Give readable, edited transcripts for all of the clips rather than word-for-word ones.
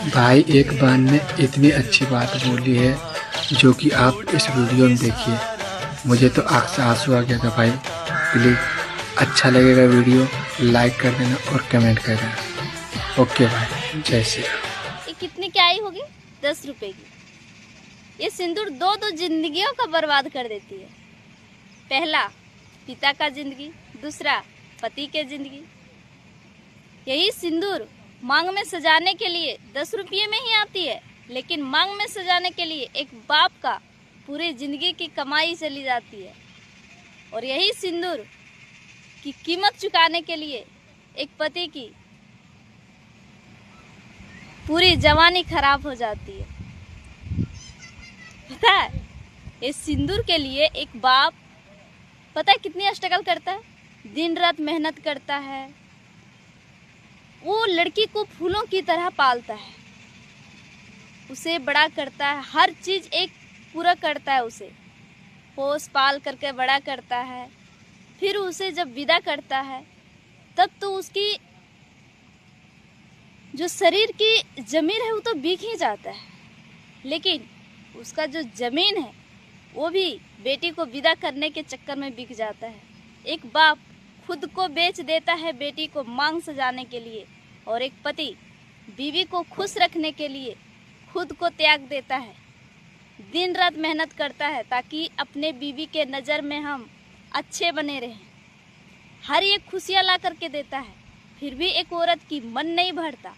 भाई एक बहन ने इतनी अच्छी बात बोली है जो कि आप इस वीडियो में देखिए। मुझे तो आँख से आंसू आ गया था भाई। प्लीज़ अच्छा लगेगा वीडियो लाइक कर देना और कमेंट कर देना। ओके भाई, जय श्री राम। ये कितने की आई होगी? 10 रुपए की। ये सिंदूर दो जिंदगियों का बर्बाद कर देती है। पहला पिता का जिंदगी, दूसरा पति के जिंदगी। यही सिंदूर मांग में सजाने के लिए 10 रुपये में ही आती है, लेकिन मांग में सजाने के लिए एक बाप का पूरी जिंदगी की कमाई चली जाती है। और यही सिंदूर की कीमत चुकाने के लिए एक पति की पूरी जवानी खराब हो जाती है। पता है, इस सिंदूर के लिए एक बाप पता है कितनी स्ट्रगल करता है, दिन रात मेहनत करता है। वो लड़की को फूलों की तरह पालता है, उसे बड़ा करता है, हर चीज एक पूरा करता है, उसे पोस पाल करके बड़ा करता है। फिर उसे जब विदा करता है तब तो उसकी जो शरीर की जमीन है वो तो बिक ही जाता है, लेकिन उसका जो जमीन है वो भी बेटी को विदा करने के चक्कर में बिक जाता है। एक बाप खुद को बेच देता है बेटी को मांग सजाने के लिए, और एक पति बीवी को खुश रखने के लिए खुद को त्याग देता है, दिन रात मेहनत करता है ताकि अपने बीवी के नज़र में हम अच्छे बने रहें। हर एक खुशियाँ ला करके देता है, फिर भी एक औरत की मन नहीं भरता,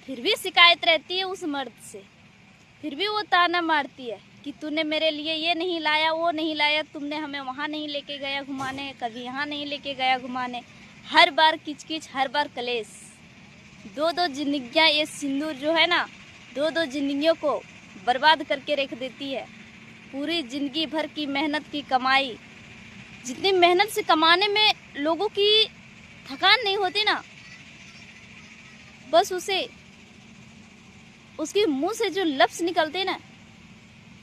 फिर भी शिकायत रहती है उस मर्द से, फिर भी वो ताना मारती है कि तूने मेरे लिए ये नहीं लाया, वो नहीं लाया, तुमने हमें वहाँ नहीं लेके गया घुमाने, कभी यहाँ नहीं लेके गया घुमाने। हर बार किचकिच, हर बार कलेश। दो जिंदगियाँ ये सिंदूर जो है ना, दो जिंदगियों को बर्बाद करके रख देती है। पूरी जिंदगी भर की मेहनत की कमाई, जितनी मेहनत से कमाने में लोगों की थकान नहीं होती ना, बस उसे उसके मुंह से जो लफ्ज़ निकलते ना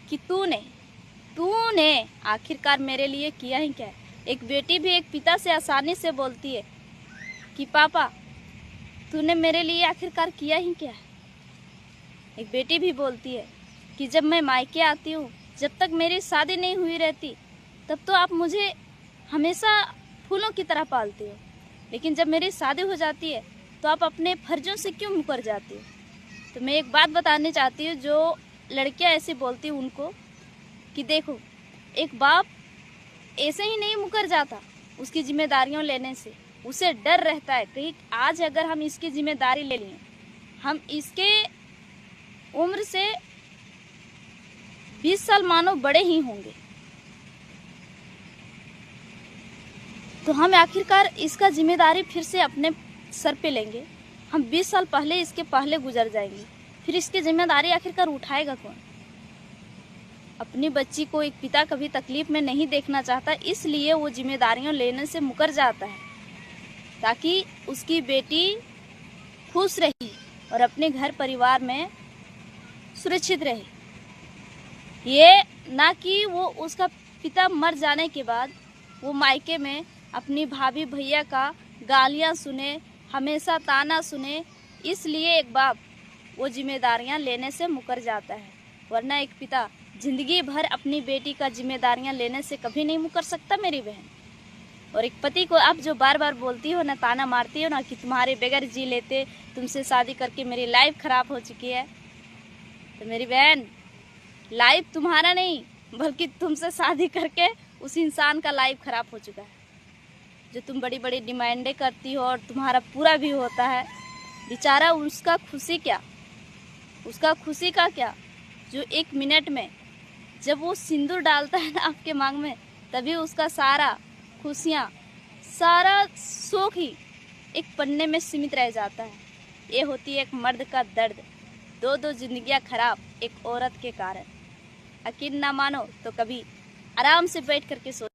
कि तूने आखिरकार मेरे लिए किया ही क्या है। एक बेटी भी एक पिता से आसानी से बोलती है कि पापा तूने मेरे लिए आखिरकार किया ही क्या है। एक बेटी भी बोलती है कि जब मैं मायके आती हूँ, जब तक मेरी शादी नहीं हुई रहती तब तो आप मुझे हमेशा फूलों की तरह पालते हो, लेकिन जब मेरी शादी हो जाती है तो आप अपने फर्जों से क्यों मुकर जाती हो। तो मैं एक बात बतानी चाहती हूँ जो लड़कियाँ ऐसे बोलती हूँ उनको कि देखो, एक बाप ऐसे ही नहीं मुकर जाता उसकी जिम्मेदारियों लेने से। उसे डर रहता है कहीं आज अगर हम इसकी जिम्मेदारी ले लें, हम इसके उम्र से 20 साल मानो बड़े ही होंगे, तो हम आखिरकार इसका जिम्मेदारी फिर से अपने सर पे लेंगे। हम 20 साल पहले इसके पहले गुजर जाएंगे, फिर इसकी जिम्मेदारी आखिरकार उठाएगा कौन। अपनी बच्ची को एक पिता कभी तकलीफ में नहीं देखना चाहता, इसलिए वो जिम्मेदारियां लेने से मुकर जाता है ताकि उसकी बेटी खुश रहे और अपने घर परिवार में सुरक्षित रहे। ये ना कि वो उसका पिता मर जाने के बाद वो मायके में अपनी भाभी भैया का गालियां सुने, हमेशा ताना सुने, इसलिए एक बाप वो जिम्मेदारियां लेने से मुकर जाता है। वरना एक पिता जिंदगी भर अपनी बेटी का जिम्मेदारियां लेने से कभी नहीं मुकर सकता मेरी बहन। और एक पति को आप जो बार बार बोलती हो ना, ताना मारती हो ना कि तुम्हारे बगैर जी लेते, तुमसे शादी करके मेरी लाइफ खराब हो चुकी है, तो मेरी बहन लाइफ तुम्हारा नहीं बल्कि तुमसे शादी करके उस इंसान का लाइफ खराब हो चुका है। जो तुम बड़ी बड़ी डिमांडें करती हो और तुम्हारा पूरा भी होता है, बेचारा उसका खुशी क्या, उसका खुशी का क्या, जो 1 मिनट में जब वो सिंदूर डालता है ना आपके मांग में, तभी उसका सारा खुशियाँ, सारा शौक ही एक पन्ने में सीमित रह जाता है। ये होती है एक मर्द का दर्द, दो जिंदगियां खराब एक औरत के कारण। यकीन ना मानो तो कभी आराम से बैठ करके सोच